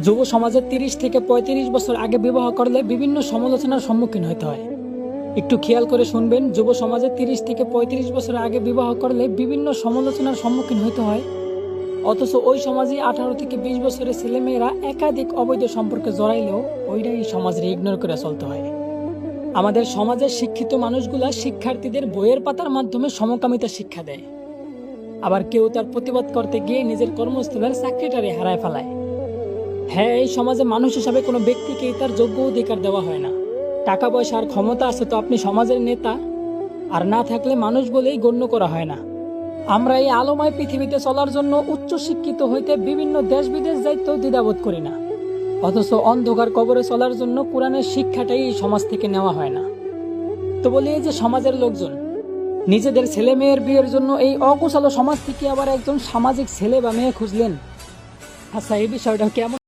যুব সমাজে ৩০ থেকে ৩৫ বছর আগে বিবাহ করলে বিভিন্ন সমালোচনার সম্মুখীন হতে হয়। একটু খেয়াল করে শুনবেন, যুব সমাজে ৩০ থেকে ৩৫ বছর আগে বিবাহ করলে বিভিন্ন সমালোচনার সম্মুখীন হতে হয়। অথচ ওই সমাজে 18 থেকে 20 বছরের ছেলেমেয়েরা একাধিক অবৈধ সম্পর্কে জড়াইলেও ওইটাই সমাজের ইগনোর করে চলতে হয়। আমাদের সমাজের শিক্ষিত মানুষগুলা শিক্ষার্থীদের বইয়ের পাতার মাধ্যমে সমকামিতা শিক্ষা দেয়, আবার কেউ তার প্রতিবাদ করতে গিয়ে নিজের কর্মস্থলের চাকরিটারে হারায় ফেলায়। হ্যাঁ, এই সমাজে মানুষ হিসাবে কোনো ব্যক্তিকেই তার যোগ্য অধিকার দেওয়া হয় না। টাকা পয়সা আর ক্ষমতা আছে তো আপনি সমাজের নেতা, আর না থাকলে মানুষ বলেই গণ্য করা হয় না। আমরা এই আলোময় পৃথিবীতে চলার জন্য উচ্চ শিক্ষিত হইতে বিভিন্ন দেশ বিদেশ যাইতেও দ্বিধাবোধ করি না, অথচ অন্ধকার কবরে চলার জন্য কোরআনের শিক্ষাটাই এই সমাজ থেকে নেওয়া হয় না। তো বলি, এই যে সমাজের লোকজন নিজেদের ছেলে মেয়ের বিয়ের জন্য এই অগোছালো সমাজ থেকে আবার একজন সামাজিক ছেলে বা মেয়ে খুঁজলেন, আচ্ছা এই বিষয়টা কেমন?